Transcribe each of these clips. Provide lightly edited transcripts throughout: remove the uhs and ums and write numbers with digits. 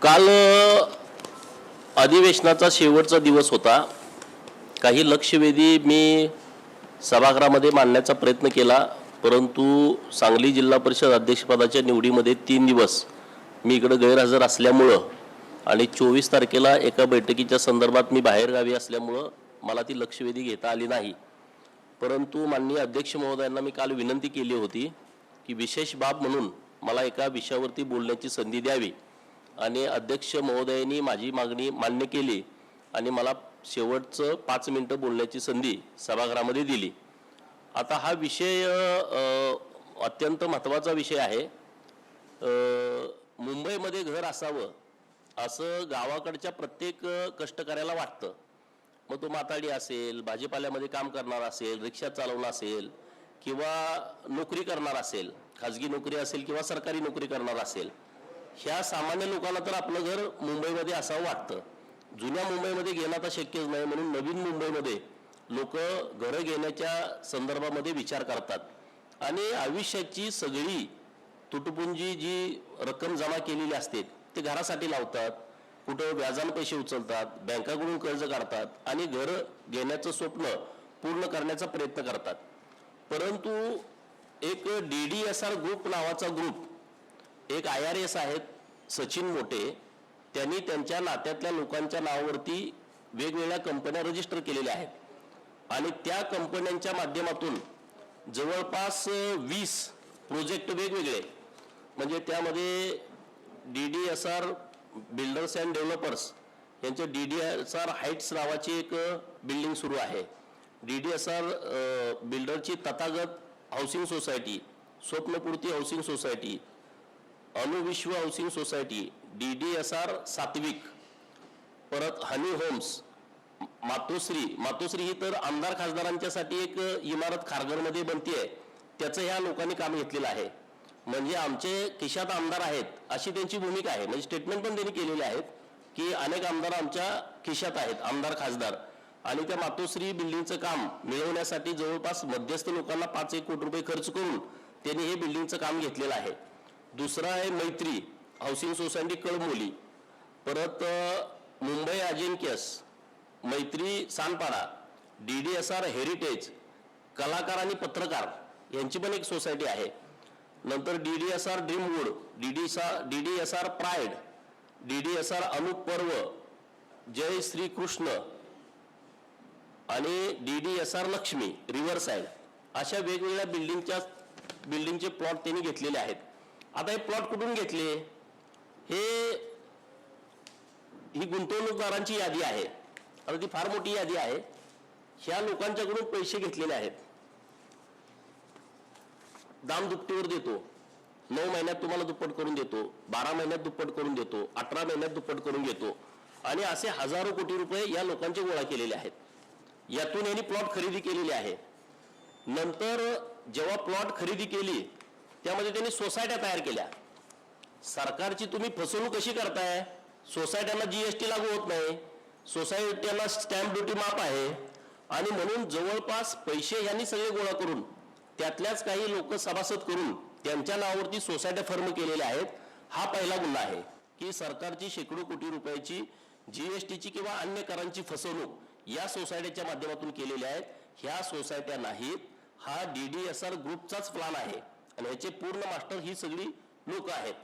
काल अधिवेशनाचा शेवटचा दिवस होता। काही लक्षवेधी मी सभागृहामध्ये मांडण्याचा प्रयत्न केला, परंतु सांगली जिल्हा परिषद अध्यक्षपदाच्या निवडीमध्ये 3 दिवस मी इकडे गैरहजर असल्यामुळं आणि 24 तारखेला एका बैठकीच्या संदर्भात मी बाहेरगावी असल्यामुळं मला ती लक्षवेधी घेता आली नाही। परंतु माननीय अध्यक्ष महोदयांना मी काल विनंती केली होती की विशेष बाब म्हणून मला एका विषयावरती बोलण्याची संधी द्यावी आणि अध्यक्ष महोदयांनी माझी मागणी मान्य केली आणि मला शेवटचं 5 मिनिटं बोलण्याची संधी सभागृहामध्ये दिली। आता हा विषय अत्यंत महत्त्वाचा विषय आहे। मुंबईमध्ये घर असावं असं गावाकडच्या प्रत्येक कष्टकऱ्याला वाटतं। मग तो माताडी असेल, भाजीपाल्यामध्ये काम करणार असेल, रिक्षा चालवणार असेल किंवा नोकरी करणार असेल, खाजगी नोकरी असेल किंवा सरकारी नोकरी करणार असेल, ह्या सामान्य लोकांना तर आपलं घर मुंबईमध्ये असावं वाटतं। जुन्या मुंबईमध्ये घेणं आता शक्यच नाही, म्हणून नवीन मुंबईमध्ये लोक घरं घेण्याच्या संदर्भामध्ये विचार करतात आणि आयुष्याची सगळी तुटपुंजी जी रक्कम जमा केलेली असते ते घरासाठी लावतात, कुठं व्याजाने पैसे उचलतात, बँकाकडून कर्ज काढतात आणि घर घेण्याचं स्वप्न पूर्ण करण्याचा प्रयत्न करतात। परंतु एक DDSR ग्रुप नावाचा ग्रुप, एक IRS आहेत सचिन मोटे, त्यांनी त्यांच्या नात्यातल्या लोकांच्या नावावरती वेगवेगळ्या कंपन्या रजिस्टर केलेल्या आहेत आणि त्या कंपन्यांच्या माध्यमातून जवळपास 20 प्रोजेक्ट वेगवेगळे, म्हणजे त्यामध्ये DDSR बिल्डर्स अँड डेव्हलपर्स यांचे DDSR हाईट्स नावाची एक बिल्डिंग सुरू आहे, DDSR बिल्डरची Tathagat housing society, Swapnapurti housing society, Anuvishwa housing society, DDSR Satvik, परत हनी होम्स, मातोश्री ही तर आमदार खासदारांच्यासाठी एक इमारत खारघरमध्ये बनते आहे, त्याचं ह्या लोकांनी काम घेतलेलं आहे। म्हणजे आमचे खिशात आमदार आहेत अशी त्यांची भूमिका आहे, म्हणजे स्टेटमेंट पण त्यांनी केलेले आहेत की अनेक आमदार आमच्या खिशात आहेत, आमदार खासदार, आणि त्या मातोश्री बिल्डिंगचं काम मिळवण्यासाठी जवळपास मध्यस्थ लोकांना 5-1 कोटी रुपये खर्च करून त्यांनी हे बिल्डिंगचं काम घेतलेलं आहे। दुसरा आहे मैत्री हाऊसिंग सोसायटी कळमोली, परत मुंबई अजिंक्यस, मैत्री सानपाडा, DDSR हेरिटेज, कलाकार आणि पत्रकार यांची पण एक सोसायटी आहे। नंतर DDSR ड्रीमवूड, DDSR pride, DDSR Anup पर्व, जय श्री कृष्ण आणि DDSR लक्ष्मी रिव्हरसाइड, अशा वेगवेगळ्या बिल्डिंगचे प्लॉट त्यांनी घेतलेले आहेत। आता हे प्लॉट कुठून घेतले, ही गुंतवणूकदारांची यादी आहे। आता ती फार मोठी यादी आहे, ह्या लोकांच्याकडून पैसे घेतलेले आहेत, दाम दुपटीवर देतो, 9 महिन्यात तुम्हाला दुप्पट करून देतो, 12 महिन्यात दुप्पट करून देतो, 18 महिन्यात दुप्पट करून देतो, आणि असे हजारो कोटी रुपये या लोकांचे गोळा केलेले आहेत। यातून यांनी प्लॉट खरेदी केलेली आहे। नंतर जेव्हा प्लॉट खरेदी केली त्यामध्ये त्यांनी सोसायट्या तयार केल्या। सरकारची तुम्ही फसवणूक कशी करताय, सोसायट्यांना GST लागू होत नाही, सोसायट्यांना स्टॅम्प ड्युटी माफ आहे, आणि म्हणून जवळपास पैसे यांनी सगळे गोळा करून त्यातल्याच काही लोक सभासद करून त्यांच्या नावावरती सोसायट्या फर्म केलेल्या आहेत। हा पहिला गुन्हा आहे की सरकारची शेकडो कोटी रुपयाची GSTची किंवा अन्य करांची फसवणूक या सोसायटीच्या माध्यमातून केलेल्या आहेत। ह्या सोसायट्या नाहीत, हा DDSR ग्रुपचाच प्लॅन आहे आणि ह्याचे पूर्ण मास्टर ही सगळी लोक आहेत।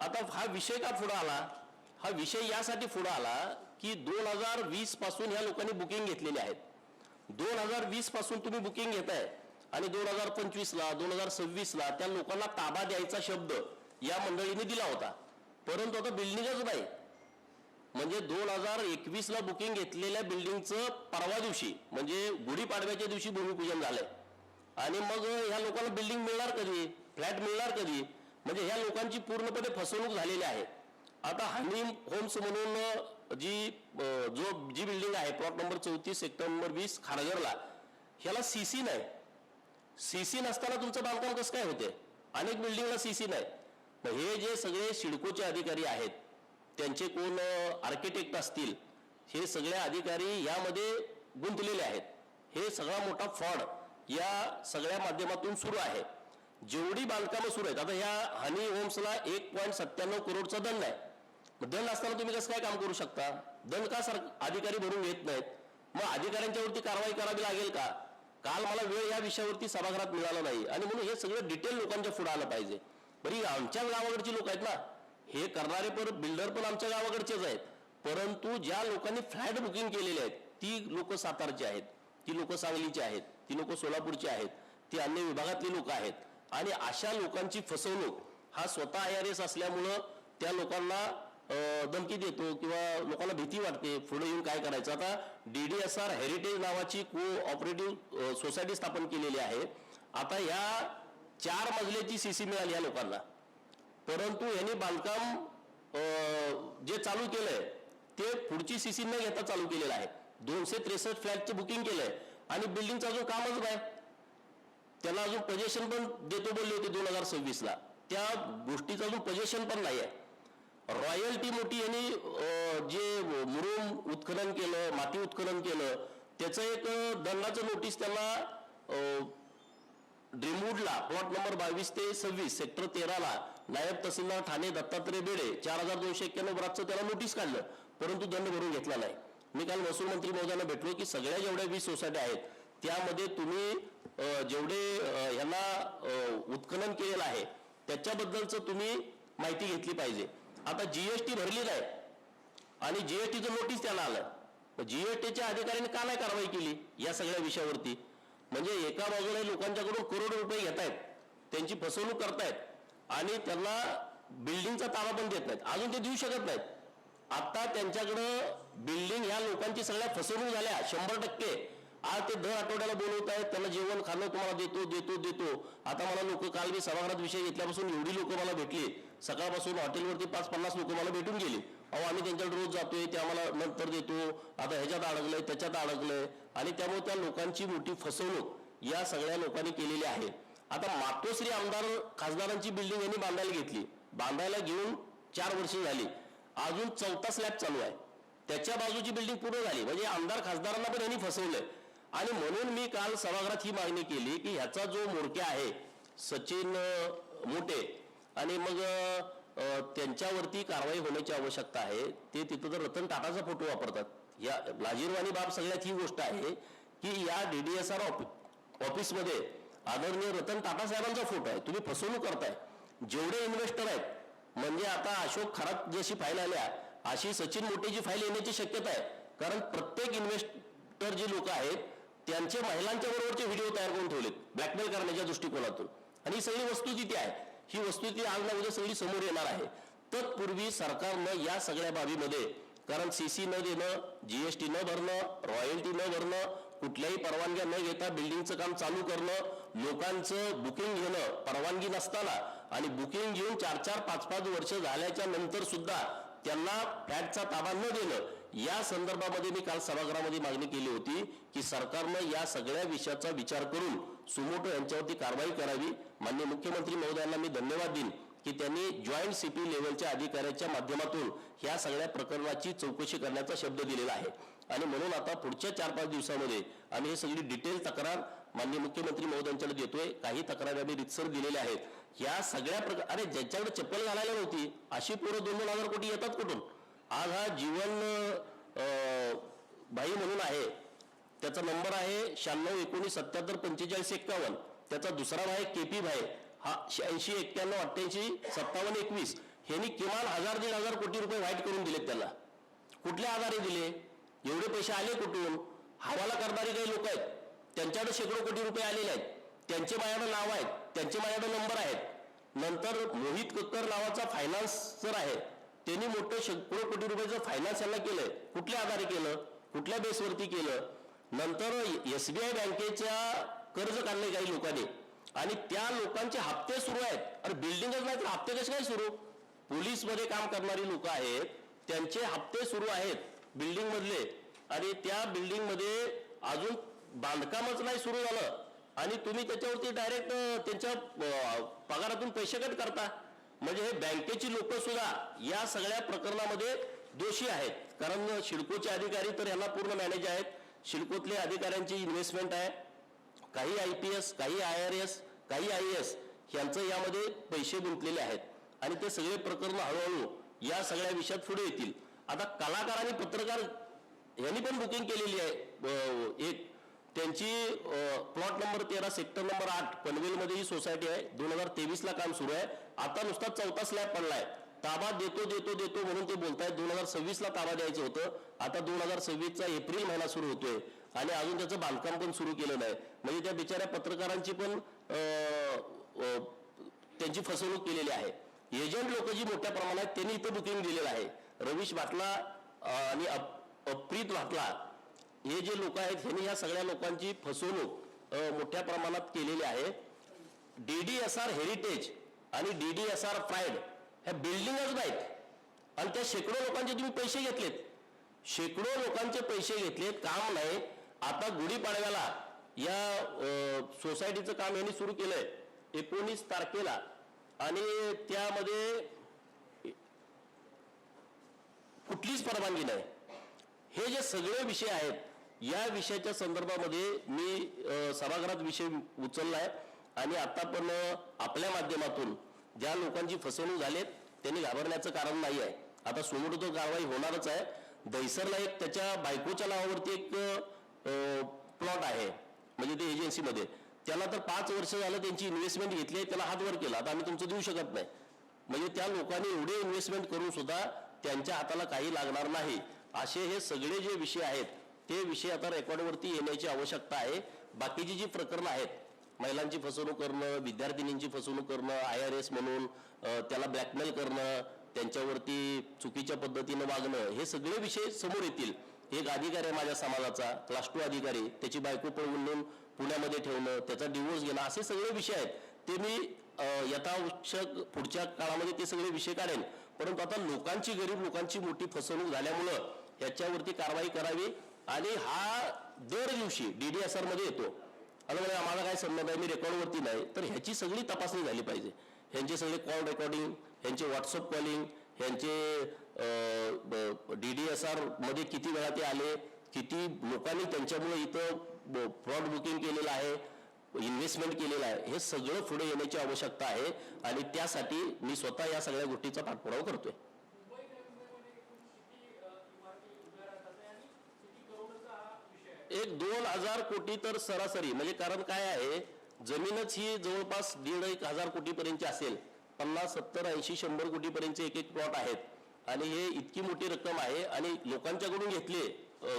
आता हा विषय का पुढे आला, हा विषय यासाठी पुढे आला की 2020 पासून ह्या लोकांनी बुकिंग घेतलेली आहेत। 2020 पासून तुम्ही बुकिंग घेताय आणि 2025 ला 2026 ला त्या लोकांना ताबा द्यायचा शब्द या मंडळीने दिला होता, परंतु आता बिल्डिंगच नाही। म्हणजे 2021 ला बुकिंग घेतलेल्या बिल्डिंगचं परवा दिवशी म्हणजे गुढीपाडव्याच्या दिवशी भूमिपूजन झालंय आणि मग ह्या लोकांना बिल्डिंग मिळणार कधी, फ्लॅट मिळणार कधी, म्हणजे ह्या लोकांची पूर्णपणे फसवणूक झालेली आहे। आता हनी होम्स म्हणून जी बिल्डिंग आहे प्लॉट नंबर 34 सेक्टर नंबर 20 खारघरला, ह्याला CC नाही। CC नसताना तुमचं बांधकाम कसं काय होते, अनेक बिल्डिंगला CC नाही। मग हे जे सगळे सिडकोचे अधिकारी आहेत, त्यांचे कोण आर्किटेक्ट असतील, हे सगळे अधिकारी यामध्ये गुंतलेले आहेत। हे सगळा मोठा फ्रॉड या सगळ्या माध्यमातून सुरू आहे। जेवढी बांधकामं सुरू आहेत, आता ह्या हनी होम्सला 1.97 करोडचा दंड आहे, दंड असताना तुम्ही कसं काय काम करू शकता? दंड का अधिकारी भरून घेत नाहीत? मग अधिकाऱ्यांच्यावरती कारवाई करावी लागेल का? काल मला वेळ या विषयावरती सभागृहात मिळाला नाही आणि म्हणून हे सगळं डिटेल लोकांच्या पुढे आलं पाहिजे. बरी आमच्या गावाकडची लोक आहेत ना, हे करणारे बिल्डर पण आमच्या गावाकडचेच आहेत, परंतु ज्या लोकांनी फ्लॅट बुकिंग केलेले आहेत ती लोक सातारची आहेत, ती लोक सांगलीची आहेत, ती लोक सोलापूरची आहेत, ती अन्य विभागातली लोक आहेत. आणि अशा लोकांची फसवणूक हा स्वतः IRS असल्यामुळं त्या लोकांना धमकी देतो किंवा लोकांना भीती वाटते पुढे येऊन काय करायचं. आता DDSR हेरिटेज नावाची कोऑपरेटिव्ह सोसायटी स्थापन केलेली आहे. आता या 4 मजल्याची CC मिळाली या लोकांना, परंतु यांनी बांधकाम जे चालू केलंय ते पुढची CC न घेता चालू केलेलं आहे. 263 फ्लॅटचे बुकिंग केलंय आणि बिल्डिंगचं अजून कामच नाही. त्याला अजून पोजेशन पण देतो बोलले होते 2026ला, त्या गोष्टीचं अजून पोजेशन पण नाही आहे. रॉयल्टी मोठी यांनी जे मुरुम उत्खनन केलं, माती उत्खनन केलं, त्याचं एक दंडाचं नोटीस त्यांना ड्रीमवूडला प्लॉट नंबर 22 ते 26 सेक्टर 13ला नायब तहसीलदार ठाणे दत्तात्रय बेडे 4291 ब्राचं त्याला नोटीस काढलं, परंतु दंड भरून घेतला नाही. मी काल महसूल मंत्री महोदयांना भेटलो की सगळ्या जेवढ्या 20 सोसायट्या आहेत त्यामध्ये तुम्ही जेवढे ह्यांना उत्खनन केलेलं आहे त्याच्याबद्दलचं तुम्ही माहिती घेतली पाहिजे. आता GST भरली नाही आणि GSTचं नोटीस त्याला आलं, GSTच्या अधिकाऱ्यांनी का नाही कारवाई केली या सगळ्या विषयावरती? म्हणजे एका बाजूला लोकांच्याकडून करोड रुपये घेत आहेत, त्यांची फसवणूक करतायत आणि त्यांना बिल्डिंगचा ताबा पण देत नाहीत, अजून ते देऊ शकत नाहीत. आता त्यांच्याकडं बिल्डिंग ह्या लोकांची सगळ्या फसवणूक झाल्या 100%. आज ते दर आठवड्याला बोलवत आहेत, त्यांना जेवण खाणं तुम्हाला देतो देतो देतो. आता मला लोक, काल मी सभागृहात विषय घेतल्यापासून एवढी लोक मला भेटली, सकाळपासून हॉटेलवरती 5-50 लोक मला भेटून गेली. अहो आम्ही त्यांच्याकडे रोज जातोय, ते आम्हाला नंतर देतो, आता ह्याच्यात अडकलंय त्याच्यात अडकलंय. आणि त्यामुळे त्या लोकांची मोठी फसवणूक या सगळ्या लोकांनी केलेली आहे. आता मातोश्री आमदार खासदारांची बिल्डिंग यांनी बांधायला घेतली, बांधायला घेऊन 4 वर्ष झाली, अजून 4था स्लॅब चालू आहे, त्याच्या बाजूची बिल्डिंग पूर्ण झाली. म्हणजे आमदार खासदारांना पण यांनी फसवलंय. आणि म्हणून मी काल सभागृहात ही मागणी केली की ह्याचा जो म्होरक्या आहे सचिन मोटे, आणि मग त्यांच्यावरती कारवाई होण्याची आवश्यकता आहे. ते तिथं तर रतन टाटाचा फोटो वापरतात. या लाजीरवाणी बाब सगळ्यात ही गोष्ट आहे की या DDSR ऑफिसमध्ये आदरणीय रतन टाटा साहेबांचा फोटो आहे. तुम्ही फसवणूक करताय. जेवढे इन्व्हेस्टर आहेत, म्हणजे आता अशोक खरात जशी फाईल आल्या अशी सचिन मोटेची फाईल येण्याची शक्यता आहे, कारण प्रत्येक इन्व्हेस्टर जे लोक आहेत त्यांचे महिलांच्या बरोबरचे व्हिडिओ तयार करून ठेवलेत ब्लॅकमेल करण्याच्या दृष्टिकोनातून. आणि ही सगळी वस्तुस्थिती आहे, ही वस्तुस्थिती आज ना उद्या सगळी समोर येणार आहे. तत्पूर्वी सरकारनं या सगळ्या बाबीमध्ये, कारण CC न देणं, GST न भरणं, रॉयल्टी न भरणं, कुठल्याही परवानग्या न घेता बिल्डिंगचं काम चालू करणं, लोकांचं बुकिंग घेणं परवानगी नसताना, आणि बुकिंग घेऊन 4-4, 5-5 वर्ष झाल्याच्या नंतर सुद्धा त्यांना फ्लॅटचा ताबा न देणं, या संदर्भामध्ये मी काल सभागृहामध्ये मागणी केली होती की सरकारनं या सगळ्या विषयाचा विचार करून सुमोटो यांच्यावरती कारवाई करावी. माननीय मुख्यमंत्री महोदयांना मी धन्यवाद देईन की त्यांनी जॉईंट CP लेवलच्या अधिकाऱ्याच्या माध्यमातून ह्या सगळ्या प्रकरणाची चौकशी करण्याचा शब्द दिलेला आहे. आणि म्हणून आता पुढच्या 4-5 दिवसामध्ये आम्ही ही सगळी डिटेल तक्रार माननीय मुख्यमंत्री महोदयांच्याकडे देतोय. काही तक्रारी आम्ही रितसर दिलेल्या आहेत. या सगळ्या अरे ज्यांच्याकडे चप्पल घालायला नव्हती अशी पोरं 2-2 हजार कोटी येतात कुठून? आज हा जीवन भाई म्हणून आहे, त्याचा नंबर आहे 9619774551. त्याचा दुसरा भाई KP भाई हा 8691885721. ह्यांनी किमान 1000-1500 कोटी रुपये व्हाईट करून दिलेत त्याला. कुठल्या आधारे दिले? एवढे पैसे आले कुठून? हवाला करणारे काही लोक आहेत, त्यांच्याकडे शेकडो कोटी रुपये आलेले आहेत, त्यांचे माझ्याकडे नाव आहेत, त्यांचे माझ्याकडे नंबर आहेत. नंतर मोहित कक्कर नावाचा फायनान्सर आहे, त्यांनी मोठं शेकडो कोटी रुपयाचं फायनान्स यांना केलंय. कुठल्या आधारे केलं? कुठल्या बेसवरती केलं? नंतर SBI बँकेच्या कर्ज काढले काही लोकांनी आणि त्या लोकांचे हप्ते सुरू आहेत. अरे बिल्डिंगच नाही तर हप्ते कसे काय सुरू? पोलीसमध्ये काम करणारी लोक आहेत, त्यांचे हप्ते सुरू आहेत बिल्डिंग मधले, आणि त्या बिल्डिंग मध्ये अजून बांधकामच नाही सुरू झालं आणि तुम्ही त्याच्यावरती डायरेक्ट त्यांच्या पगारातून पैसे कट करता. म्हणजे हे बँकेची लोक सुद्धा या सगळ्या प्रकरणामध्ये दोषी आहेत. कारण सिडकोचे अधिकारी तर यांना पूर्ण मॅनेज आहेत. सिडकोतले अधिकाऱ्यांची इन्व्हेस्टमेंट आहे, काही IPS, काही IRS, काही IAS यांचं यामध्ये पैसे गुंतलेले आहेत आणि ते सगळे प्रकरण हळूहळू या सगळ्या विषयात पुढे येतील. आता कलाकार आणि पत्रकार यांनी पण बुकिंग केलेली आहे. एक त्यांची प्लॉट नंबर 13 सेक्टर नंबर 8 पनवेलमध्ये ही सोसायटी आहे. 2023ला काम सुरू आहे. आता नुसता 4था स्लॅब पडलाय. ताबा देतो देतो देतो म्हणून ते बोलतायत. 2026ला ताबा द्यायचं होतं. आता 2026चा एप्रिल महिना सुरू होतोय आणि अजून त्याचं बांधकाम पण सुरू केलं नाही. म्हणजे त्या बिचाऱ्या पत्रकारांची पण त्यांची फसवणूक केलेली आहे. एजंट लोक जी मोठ्या प्रमाणात त्यांनी इथं बुकिंग दिलेलं आहे. रवीश भाटला आणि अप्रीत भाटला हे जे लोक आहेत ह्यांनी या सगळ्या लोकांची फसवणूक मोठ्या प्रमाणात केलेली आहे. DDSR हेरिटेज आणि DDSR प्राईड ह्या बिल्डिंगच नाहीत आणि त्या शेकडो लोकांचे तुम्ही पैसे घेतलेत. शेकडो लोकांचे पैसे घेतलेत, काम नाही. आता गुढीपाडव्याला या सोसायटीचं काम यांनी सुरू केलंय 19 तारखेला आणि त्यामध्ये कुठलीच परवानगी नाही. हे जे सगळे विषय आहेत या विषयाच्या संदर्भामध्ये मी सभागृहात विषय उचललाय आणि आता पण आपल्या माध्यमातून ज्या लोकांची फसवणूक झालीत त्यांनी घाबरण्याचं कारण नाही आहे. आता सुमोटो कारवाई होणारच आहे. दहिसरला एक त्याच्या बायकोच्या नावावरती एक प्लॉट आहे म्हणजे ते एजन्सीमध्ये, त्याला तर 5 वर्ष झालं त्यांची इन्व्हेस्टमेंट घेतली आहे, त्याला हात वर केला. आता आम्ही तुमचं देऊ शकत नाही. म्हणजे त्या लोकांनी एवढे इन्व्हेस्टमेंट करून सुद्धा त्यांच्या हाताला काही लागणार नाही. असे हे सगळे जे विषय आहेत ते विषय आता रेकॉर्डवरती येण्याची आवश्यकता आहे. बाकीची जी प्रकरणं आहेत, महिलांची फसवणूक करणं, विद्यार्थिनींची फसवणूक करणं, IRS म्हणून त्याला ब्लॅकमेल करणं, त्यांच्यावरती चुकीच्या पद्धतीनं वागणं, हे सगळे विषय समोर येतील. एक अधिकारी आहे माझ्या समाजाचा, क्लास 2 अधिकारी, त्याची बायको पळवून पुण्यामध्ये ठेवणं, त्याचा डिवोर्स घेणं, असे सगळे विषय आहेत. ते मी यथावश्यक पुढच्या काळामध्ये ते सगळे विषय काढेन. परंतु आता लोकांची, गरीब लोकांची मोठी फसवणूक झाल्यामुळं याच्यावरती कारवाई करावी आणि हा दर दिवशी DDSR मध्ये येतो. आणि म्हणजे आम्हाला काय संबंध आहे, मी रेकॉर्डवरती नाही, तर ह्याची सगळी तपासणी झाली पाहिजे. ह्यांचे सगळे कॉल रेकॉर्डिंग, ह्यांचे व्हॉट्सअप कॉलिंग, ह्यांचे DDSR मध्ये किती वेळा ते आले, किती लोकांनी त्यांच्यामुळे इथं फ्रॉड बुकिंग केलेलं आहे, इन्व्हेस्टमेंट केलेलं आहे, हे सगळं पुढे येण्याची आवश्यकता आहे आणि त्यासाठी मी स्वतः या सगळ्या गोष्टीचा पाठपुरावा करतोय. एक 2,000 कोटी तर सरासरी, म्हणजे कारण काय आहे, जमीनच ही जवळपास 1,500 कोटीपर्यंतची असेल. 50, 70, 80, 100 कोटीपर्यंतचे एक प्लॉट आहेत आणि हे इतकी मोठी रक्कम आहे. आणि लोकांच्याकडून घेतले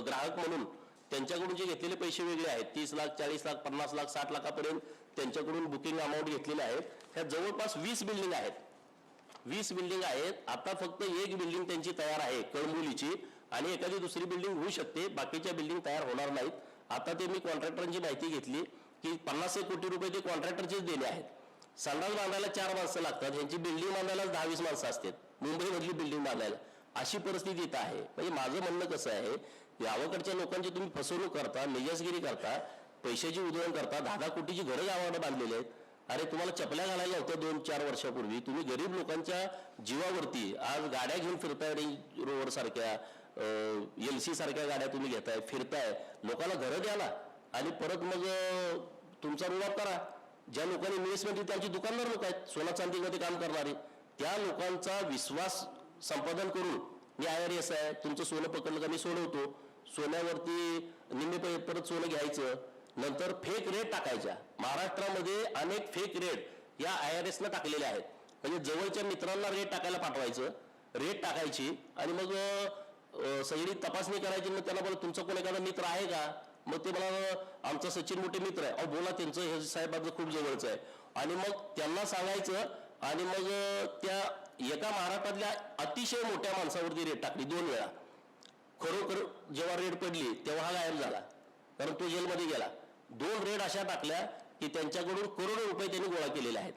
ग्राहक म्हणून त्यांच्याकडून जे घेतलेले पैसे वेगळे आहेत. 30 लाख, 40 लाख, 50 लाख, 60 लाखापर्यंत त्यांच्याकडून बुकिंग अमाऊंट घेतलेले आहेत. ह्या जवळपास 20 बिल्डिंग आहेत. 20 बिल्डिंग आहेत. आता फक्त एक बिल्डिंग त्यांची तयार आहे कळंबोलीची आणि एखादी दुसरी बिल्डिंग होऊ शकते, बाकीच्या बिल्डिंग तयार होणार नाहीत. आता ते मी कॉन्ट्रॅक्टरांची माहिती घेतली की 50 कोटी रुपये ते कॉन्ट्रॅक्टरचेच दिले आहेत. संडास बांधायला 4 माणसं लागतात, ह्यांची बिल्डिंग बांधायला 10-20 माणसं असतात मुंबईमधली बिल्डिंग बांधायला. अशी परिस्थिती इथं आहे. म्हणजे माझं म्हणणं कसं आहे, गावाकडच्या लोकांची तुम्ही फसवणूक करता, मेजसगिरी करता, पैशाची उधळण करता, 10-10 कोटीची घरं गावाकडे बांधलेली आहेत. अरे तुम्हाला चपल्या घालायला होत्या 2-4 वर्षापूर्वी. तुम्ही गरीब लोकांच्या जीवावरती आज गाड्या घेऊन फिरताय, रेंज रोवर सारख्या, LC सारख्या गाड्या तुम्ही घेताय, फिरताय, लोकांना घरं द्याला आणि परत मग तुमचा रुबाब करा. ज्या लोकांनी इन्व्हेस्टमेंट, त्यांची दुकानदार लोक आहेत, सोना चांदीमध्ये काम करणारे, त्या लोकांचा विश्वास संपादन करून मी IRS आहे, तुमचं सोनं पकडलं का मी सोडवतो, सोन्यावरती निम्मे परत सोनं घ्यायचं, नंतर फेक रेट टाकायच्या. महाराष्ट्रामध्ये अनेक फेक रेट या IRSनं टाकलेले आहेत. म्हणजे जवळच्या मित्रांना रेट टाकायला पाठवायचं, रेट टाकायची आणि मग सगळी तपासणी करायची. मग त्याला बोला तुमचा कोण एखादा मित्र आहे का, मग ते मला आमचा सचिन मोठे मित्र आहे, अहो बोला त्यांचं हे साहेबांचं खूप जवळचं आहे. आणि मग त्यांना सांगायचं आणि मग त्या एका महाराष्ट्रातल्या अतिशय मोठ्या माणसावरती रेट टाकली 2 वेळा. खरोखर जेव्हा रेड पडली तेव्हा हा गायब झाला, कारण तो जेलमध्ये गेला. 2 रेड अशा टाकल्या की त्यांच्याकडून करोडो रुपये त्यांनी गोळा केलेले आहेत.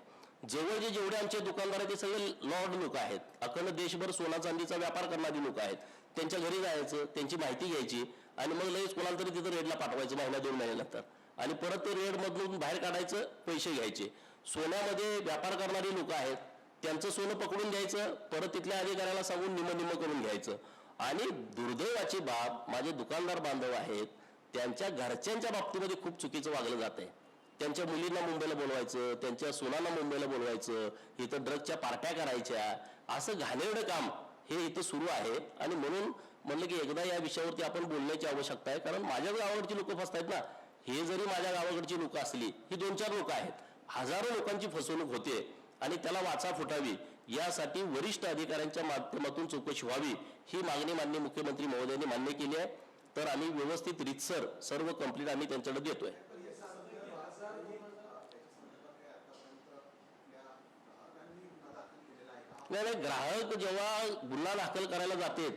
जवळ जेवढे आमचे दुकानदार आहेत ते सगळे लॉर्ड लोक आहेत, अखंड देशभर सोना चांदीचा व्यापार करणारी लोक आहेत. त्यांच्या घरी जायचं, त्यांची माहिती घ्यायची आणि मग लगेच कोणाला तरी तिथं रेडला पाठवायचं 1-2 महिन्यानंतर आणि परत ते रेडमधून बाहेर काढायचं, पैसे घ्यायचे. सोन्यामध्ये व्यापार करणारी लोक आहेत, त्यांचं सोनं पकडून घ्यायचं, परत तिथल्या अधिकाऱ्याला सांगून निम्म करून घ्यायचं. आणि दुर्दैवाची बाब, माझे दुकानदार बांधव आहेत, त्यांच्या घरच्यांच्या बाबतीमध्ये खूप चुकीचं वागलं जात आहे. त्यांच्या मुलींना मुंबईला बोलवायचं, त्यांच्या सोनांना मुंबईला बोलवायचं, इथं ड्रगच्या पार्ट्या करायच्या, असं घाणेरडं काम हे इथं सुरू आहे आणि म्हणून म्हणलं की एकदा या विषयावरती आपण बोलण्याची आवश्यकता आहे. कारण माझ्या गावाकडची लोक फसतायत ना. हे जरी माझ्या गावाकडची लोक असली ही 2-4 लोक आहेत, हजारो लोकांची फसवणूक होते आणि त्याला वाचा फुटावी यासाठी वरिष्ठ अधिकाऱ्यांच्या माध्यमातून चौकशी व्हावी ही मागणी माननीय मुख्यमंत्री महोदयांनी मान्य केली आहे. तर आम्ही व्यवस्थित रीतसर सर्व कंप्लीट आम्ही त्यांच्याकडे देतोय. नाही, ग्राहक जेव्हा गुन्हा दाखल करायला जाते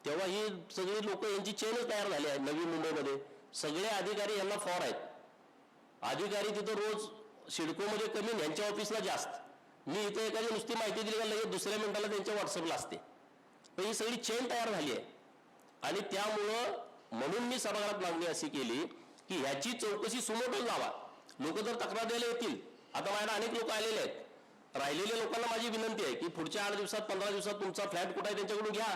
तेव्हा ही सगळी लोक यांची चेनच तयार झाली आहे. नवी मुंबईमध्ये सगळे अधिकारी यांना फॉर आहेत. अधिकारी तिथं रोज सिडकोमध्ये कमी, यांच्या ऑफिसला जास्त. मी इथे एखादी नुसती माहिती दिली का लगेच दुसऱ्या मिनिटाला त्यांच्या व्हॉट्सअपला असते. पण ही सगळी चेन तयार झाली आहे आणि त्यामुळं म्हणून मी सभागृहात मागणी अशी केली की ह्याची चौकशी सुमोटो जावा. लोक जर तक्रार द्यायला येतील, आता माझ्याकडे अनेक लोक आलेले आहेत, राहिलेल्या लोकांना माझी विनंती आहे की पुढच्या 8 दिवसात 15 दिवसात तुमचा फ्लॅट कुठे आहे त्यांच्याकडून घ्या.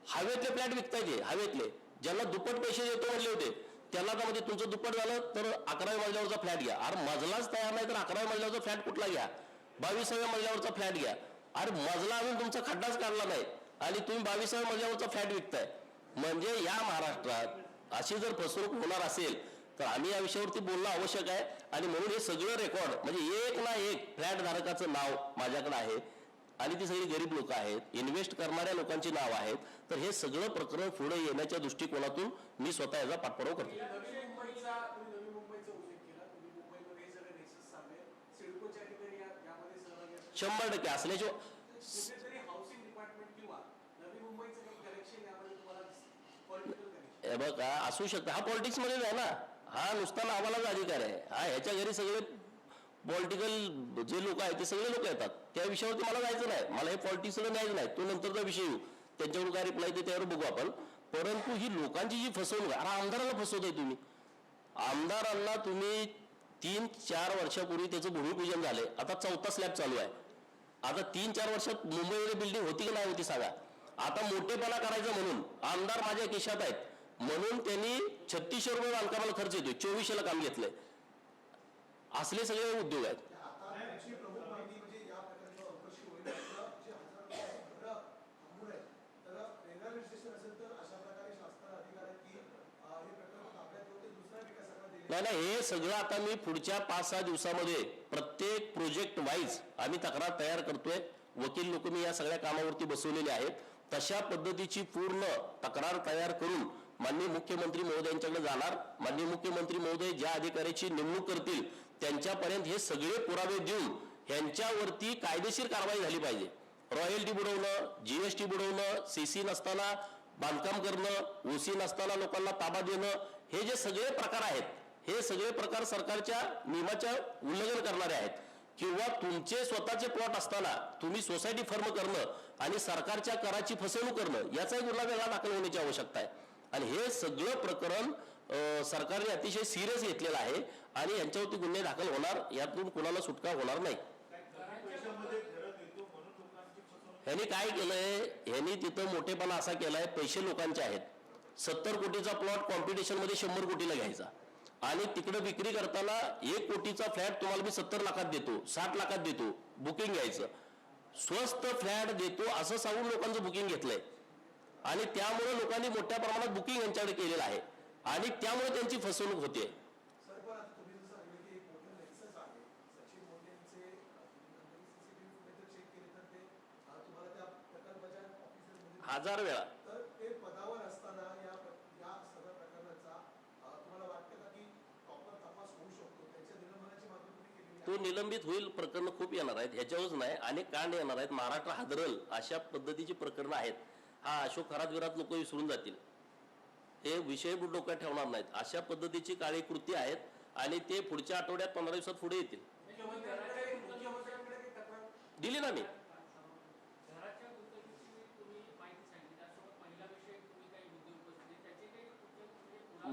हवेतले फ्लॅट विकतायचे, हवेतले ज्यांना दुप्पट पैसे देतो म्हणले होते त्यांना आता म्हणजे तुमचं दुप्पट झालं तर 11व्या मजल्यावरचा फ्लॅट घ्या. अरे मजलाच तयार नाही तर 11व्या मजल्यावरचा फ्लॅट कुठला घ्या, 22व्या मजल्यावरचा फ्लॅट घ्या. अरे मजला अजून तुमचा खड्डाच काढला नाही आणि तुम्ही 22व्या मजल्यावरचा फ्लॅट विकताय. म्हणजे या महाराष्ट्रात अशी जर फसवणूक होणार असेल तर आम्ही या विषयावरती बोलणं आवश्यक आहे. आणि म्हणून हे सगळं रेकॉर्ड म्हणजे एक ना एक फ्लॅट धारकाचं नाव माझ्याकडे आहे आणि ती सगळी गरीब लोक आहेत, इन्व्हेस्ट करणाऱ्या लोकांची नाव आहेत. तर हे सगळं प्रकरण पुढे येण्याच्या दृष्टिकोनातून मी स्वतः याचा पाठपुरावा करतो. 100% असल्याशिवाय बघा असू शकतं. हा पॉलिटिक्स मध्येच आहे ना, हा नुसता नावालाच अधिकार आहे. हा ह्याच्या घरी सगळे पॉलिटिकल जे लोक आहेत ते सगळे लोक येतात. त्या विषयावरती मला जायचं नाही, मला हे पॉलिटिक्सला न्यायचं नाही. तो नंतरचा विषय येऊ, त्यांच्याकडून काय रिप्लाय ते त्यावर बघू आपण. परंतु ही लोकांची जी फसवणूक, अरे आमदाराला फसवताय तुम्ही. आमदारांना तुम्ही 3-4 वर्षापूर्वी त्याचं भूमिपूजन झालंय, आता 4था स्लॅब चालू आहे. आता 3-4 वर्षात मुंबईमध्ये बिल्डिंग होती की नाही होती सांगा. आता मोठेपणा करायचं म्हणून आमदार माझ्या खिशात आहेत म्हणून त्यांनी 3600 रुपये बांधकामाला खर्च येतोय, 2400ला काम घेतलंय. असले सगळे उद्योग आहेत. नाही, हे सगळं आता मी पुढच्या 5-6 दिवसामध्ये प्रत्येक प्रोजेक्ट वाईज आम्ही तक्रार तयार करतोय. वकील लोक मी या सगळ्या कामावरती बसवलेले आहेत. तशा पद्धतीची पूर्ण तक्रार तयार करून माननीय मुख्यमंत्री महोदयांच्याकडे जाणार. माननीय मुख्यमंत्री महोदय ज्या अधिकाऱ्याची नेमणूक करतील त्यांच्यापर्यंत हे सगळे पुरावे देऊन यांच्यावरती कायदेशीर कारवाई झाली पाहिजे. रॉयल्टी बुडवणं, जीएसटी बुडवणं, सीसी नसताना बांधकाम करणं, ओसी नसताना लोकांना ताबा देणं, हे जे सगळे प्रकार आहेत हे सगळे प्रकार सरकारच्या नियमाच्या उल्लंघन करणारे आहेत. किंवा तुमचे स्वतःचे प्लॉट असताना तुम्ही सोसायटी फर्म करणं आणि सरकारच्या कराची फसवणूक करणं याचाही गुन्हा वेगळा दाखल होण्याची आवश्यकता आहे. आणि हे सगळं प्रकरण सरकारने अतिशय सिरियस घेतलेलं आहे आणि यांच्यावरती गुन्हे दाखल होणार, यातून कुणाला सुटका होणार नाही. ह्यांनी काय केलंय, ह्यांनी तिथं मोठेपणा असा केलाय, पैसे लोकांचे आहेत. 70 कोटीचा प्लॉट कॉम्पिटिशन मध्ये 100 कोटीला घ्यायचा आणि तिकडे विक्री करताना 1 कोटीचा फ्लॅट तुम्हाला मी 70 लाखात देतो, 60 लाखात देतो, बुकिंग घ्यायचं, स्वस्त फ्लॅट देतो असं सांगून लोकांचं बुकिंग घेतलंय. आणि त्यामुळे लोकांनी मोठ्या प्रमाणात बुकिंग यांच्याकडे केलेलं आहे आणि त्यामुळे त्यांची फसवणूक होते. 1000 वेळा. तो निलंबित होईल. प्रकरण खूप येणार आहेत, ह्याच्यावरच नाही अनेक कांड येणार आहेत. महाराष्ट्र हादरल अशा पद्धतीची प्रकरणं आहेत. हा अशोक खरात विरात लोक विसरून जातील, हे विषय डोक्यात ठेवणार नाहीत. अशा पद्धतीची काळी कृती आहेत आणि ते पुढच्या आठवड्यात 15 दिवसात पुढे येतील. दिली ना मी.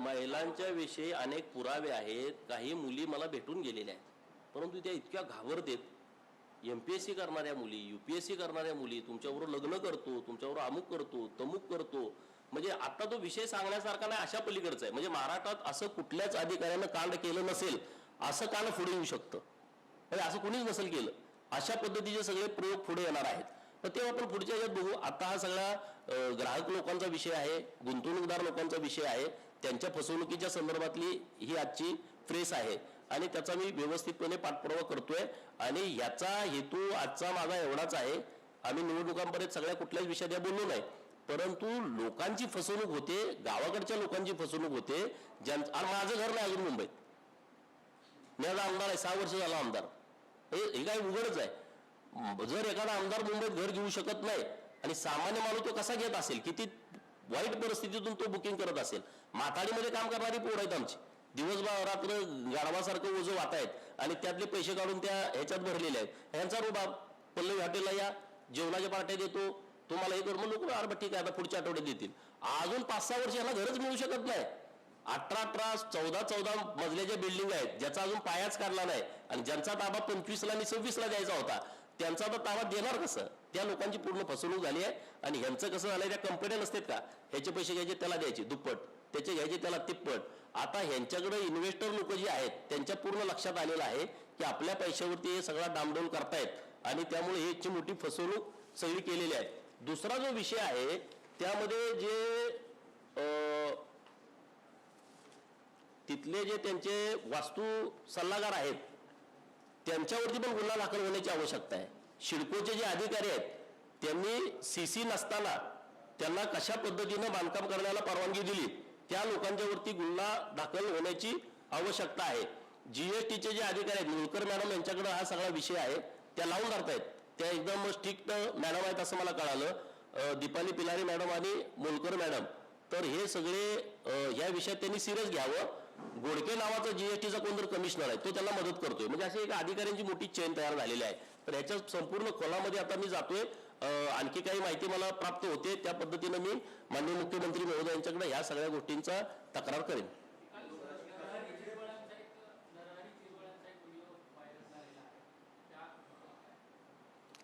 महिलांच्या विषयी अनेक पुरावे आहेत. काही मुली मला भेटून गेलेल्या आहेत परंतु त्या इतक्या घाबरतेत. MPSC करणाऱ्या मुली, UPSC करणाऱ्या मुली, तुमच्याबरोबर लग्न करतो, तुमच्याबरोबर अमुक करतो, तमुक करतो, म्हणजे आता तो विषय सांगण्यासारखा नाही, अशा पलीकडचा आहे. म्हणजे महाराष्ट्रात असं कुठल्याच अधिकाऱ्यानं कांड केलं नसेल असं कांड पुढे येऊ शकतं, म्हणजे असं कुणीच नसेल केलं. अशा पद्धतीचे सगळे प्रयोग पुढे येणार आहेत. मग तेव्हा आपण पुढच्या याच्यात बघू. आता हा सगळा ग्राहक लोकांचा विषय आहे, गुंतवणूकदार लोकांचा विषय आहे, त्यांच्या फसवणुकीच्या संदर्भातली ही आजची प्रेस आहे आणि त्याचा मी व्यवस्थितपणे पाठपुरावा करतोय. आणि याचा हेतू आजचा माझा एवढाच आहे, आम्ही निवडणुकांपर्यंत सगळ्या कुठल्याच विषयात बोललो नाही, परंतु लोकांची फसवणूक होते, गावाकडच्या लोकांची फसवणूक होते. आणि माझं घर नाही अजून मुंबईत, मी आता आमदार आहे, 6 वर्ष झाला आमदार. हे काय उघडच आहे. जर एखादा आमदार मुंबईत घर घेऊ शकत नाही आणि सामान्य माणूस तो कसा घेत असेल, किती वाईट परिस्थितीतून तो बुकिंग करत असेल. माथाडीमध्ये काम करणारी पोरं आहेत आमची, दिवसभर रात्र गाढवासारखं ओझं वाहत आहेत आणि त्यातले पैसे काढून त्या ह्याच्यात भरलेले आहेत. ह्यांचा रुबाब, पल्लवी हॉटेलला या, जेवणाच्या पार्ट्या देतो, तुम्हाला हे कर म्हणून लोक ठीक आहे आता पुढच्या आठवड्यात देतील. अजून 5-6 वर्ष यांना घरच मिळू शकत नाही. 18-18, 14-14 मजल्याच्या बिल्डिंग आहेत, ज्याचा अजून पायाच काढला नाही आणि ज्यांचा ताबा 25ला आणि 26ला द्यायचा होता, त्यांचा तर ताबा देणार कसं? त्या लोकांची पूर्ण फसवणूक झाली आहे. आणि ह्यांचं कसं झालंय, त्या कंपन्या नसतात का, ह्याचे पैसे घ्यायचे त्याला द्यायचे दुप्पट, त्याचे घ्यायचे त्याला तिप्पट. आता ह्यांच्याकडे इन्व्हेस्टर लोक जे आहेत त्यांच्या पूर्ण लक्षात आलेलं आहे की आपल्या पैशावरती हे सगळा डामडोल करतायत आणि त्यामुळे ह्याची मोठी फसवणूक सगळी केलेली आहे. दुसरा जो विषय आहे त्यामध्ये जे तिथले जे त्यांचे वास्तू सल्लागार आहेत त्यांच्यावरती पण गुन्हा दाखल होण्याची आवश्यकता आहे. सिडकोचे जे अधिकारी आहेत त्यांनी CC नसताना त्यांना कशा पद्धतीनं बांधकाम करण्याला परवानगी दिली, त्या लोकांच्यावरती गुन्हा दाखल होण्याची आवश्यकता आहे. GSTचे जे अधिकारी आहेत, मुलकर मॅडम यांच्याकडे हा सगळा विषय आहे, त्या लावून धरतायत. त्या एकदम स्ट्रिक्ट मॅडम आहेत असं मला कळालं, दीपाली पिलारी मॅडम आणि मुलकर मॅडम. तर हे सगळे ह्या विषयात त्यांनी सिरियस घ्यावं. गोडके नावाचा GSTचा कोणतरी कमिशनर आहे, तो त्यांना मदत करतोय. म्हणजे अशी एक अधिकाऱ्यांची मोठी चेन तयार झालेली आहे. तर ह्याच्या संपूर्ण खोलामध्ये आता मी जातोय, आणखी काही माहिती मला प्राप्त होते, त्या पद्धतीनं मी माननीय मुख्यमंत्री महोदय यांच्याकडे ह्या सगळ्या गोष्टींचा तक्रार करेन.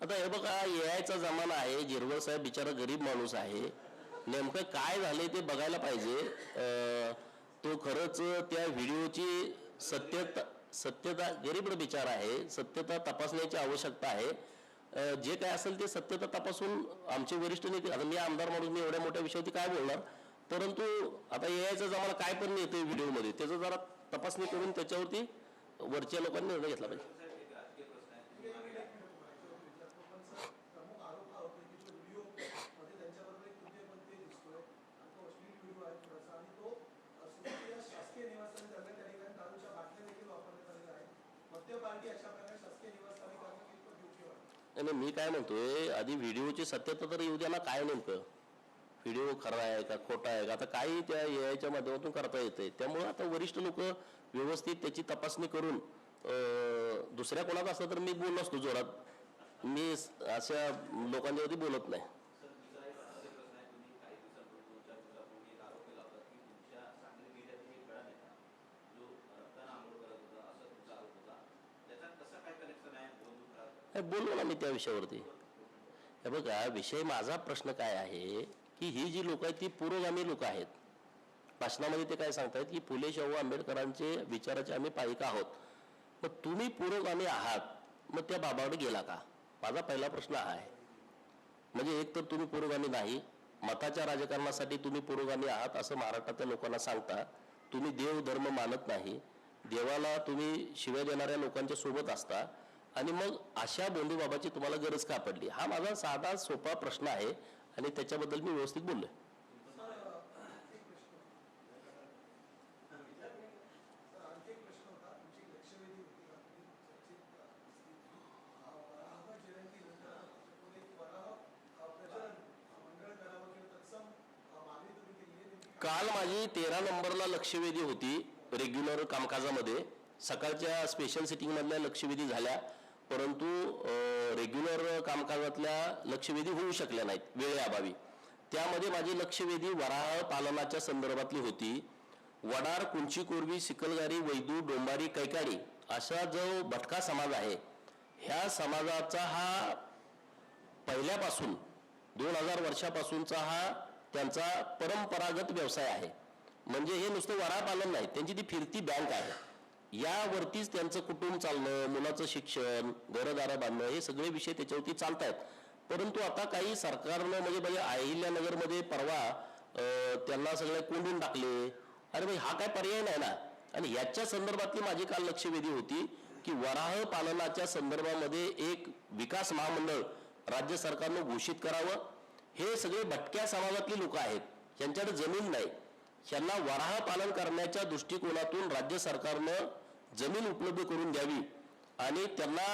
आता हे बघा, AI चा जमाना आहे, जिरवळ साहेब बिचारा गरीब माणूस आहे, नेमकं काय झालंय ते बघायला पाहिजे. तो खरंच त्या व्हिडिओची सत्यता गरीब बिचारा आहे, सत्यता तपासण्याची आवश्यकता आहे. जे काय असेल ते सत्यता तपासून आमचे वरिष्ठ नेते, आता मी आमदार म्हणून मी एवढ्या मोठ्या विषयावरती काय बोलणार, परंतु आता AI जमाना काय पण येते व्हिडिओमध्ये, त्याचं जरा तपासणी करून त्याच्यावरती वरच्या लोकांनी निर्णय घेतला पाहिजे. नाही, मी काय म्हणतोय, आधी व्हिडिओची सत्यता तर येऊ द्या ना, काय नेमकं व्हिडिओ खरा आहे का खोटा आहे का, आता काही त्या AI माध्यमातून करता येतंय. त्यामुळे आता वरिष्ठ लोक व्यवस्थित त्याची तपासणी करून, दुसऱ्या कोणाचा असलं तर मी बोललो असतो जोरात, मी अशा लोकांच्यावरती बोलत नाही. बोललो ना मी त्या विषयावरती. हे बघा, विषय माझा प्रश्न काय आहे की ही जी लोक आहेत ती पुरोगामी लोक आहेत. भाषणामध्ये ते काय सांगतायत की फुले शाहू आंबेडकरांचे विचाराचे आम्ही पायिका आहोत. मग तुम्ही पुरोगामी आहात, मग त्या बाबाकडे गेला का? माझा पहिला प्रश्न हा आहे. म्हणजे एक तर तुम्ही पुरोगामी नाही, मताच्या राजकारणासाठी तुम्ही पुरोगामी आहात असं महाराष्ट्रातल्या लोकांना सांगता. तुम्ही देव धर्म मानत नाही, देवाला तुम्ही शिव्या देणाऱ्या लोकांच्या सोबत असता, आणि मग अशा बोंडूबाबाची तुम्हाला गरज का पडली? हा माझा साधा सोपा प्रश्न आहे आणि त्याच्याबद्दल मी व्यवस्थित बोललोय. काल माझी 13 नंबरला लक्षवेधी होती रेग्युलर कामकाजामध्ये. सकाळच्या स्पेशल सिटिंग मधल्या लक्षवेधी झाल्या, परंतु रेग्युलर कामकाजातल्या लक्षवेधी होऊ शकल्या नाहीत वेळेअभावी. त्यामध्ये माझी लक्षवेधी वराह पालनाच्या संदर्भातली होती. वडार, कुंची, कोरवी, सिकलगारी, वैदू, डोंबारी, कैकाडी असा जो भटका समाज आहे, ह्या समाजाचा हा पहिल्यापासून 2000 वर्षापासूनचा हा त्यांचा परंपरागत व्यवसाय आहे. म्हणजे हे नुसतं वराह पालन नाही, त्यांची ती फिरती बँक आहे. यावरतीच त्यांचं कुटुंब चालणं, मुलाचं शिक्षण, घरदारा बांधणं, हे सगळे विषय त्याच्यावरती चालत आहेत. परंतु आता काही सरकारनं म्हणजे अहिल्यानगरमध्ये परवा त्यांना सगळे कोंडून टाकले. अरे भाई हा काय पर्याय नाही ना. आणि याच्या संदर्भातली माझी काल लक्षवेधी होती की वराह पालनाच्या संदर्भामध्ये एक विकास महामंडळ राज्य सरकारनं घोषित करावं. हे सगळे भटक्या समाजातली लोक आहेत, यांच्याकडे जमीन नाही, यांना वराह पालन करण्याच्या दृष्टिकोनातून राज्य सरकारनं जमीन उपलब्ध करून द्यावी आणि त्यांना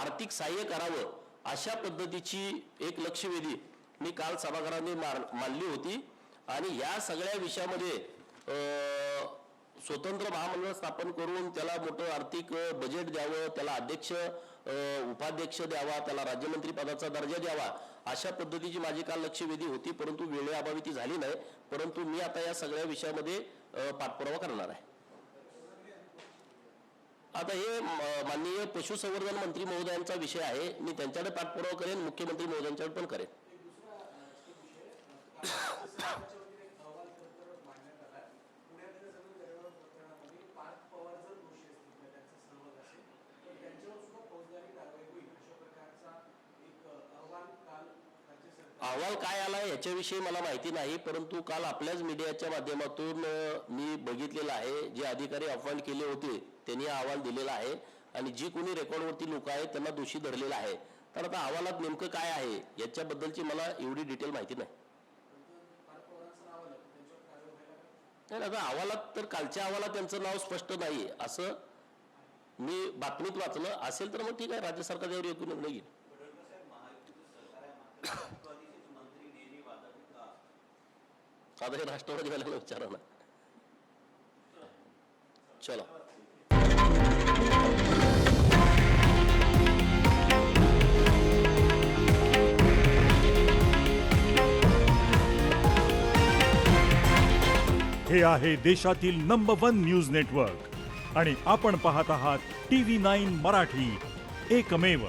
आर्थिक सहाय्य करावं, अशा पद्धतीची एक लक्षवेधी मी काल सभागृहाने मांडली होती. आणि या सगळ्या विषयामध्ये स्वतंत्र महामंडळ स्थापन करून त्याला मोठं आर्थिक बजेट द्यावं, त्याला अध्यक्ष उपाध्यक्ष द्यावा, त्याला राज्यमंत्री पदाचा दर्जा द्यावा, अशा पद्धतीची माझी काल लक्षवेधी होती. परंतु वेळेअभावी ती झाली नाही. परंतु मी आता या सगळ्या विषयामध्ये पाठपुरावा करणार आहे. आता हे माननीय पशुसंवर्धन मंत्री महोदयांचा विषय आहे, मी त्यांच्याकडे पाठपुरावा करेन, मुख्यमंत्री महोदयांच्याकडे पण करेन. अहवाल काय आला याच्याविषयी मला माहिती नाही, परंतु काल आपल्याच मीडियाच्या माध्यमातून मी बघितलेलं आहे, जे अधिकारी अपॉइंट केले होते त्यांनी अहवाल दिलेला आहे आणि जी कोणी रेकॉर्डवरती लोक आहेत त्यांना दोषी धरलेला आहे. तर आता अहवालात नेमकं काय आहे याच्याबद्दलची मला एवढी डिटेल माहिती नाही. आता अहवालात तर कालच्या अहवालात त्यांचं नाव स्पष्ट नाही असं मी बातमीत वाचलं असेल, तर मग ठीक आहे, राज्य सरकार यावर एकूण निर्णय घेईल. आता हे राष्ट्रवादीवाल्याला विचारा ना. चला, हे आहे देशातील नंबर 1 न्यूज नेटवर्क आणि आपण पाहत आहात TV9 मराठी, एकमेव.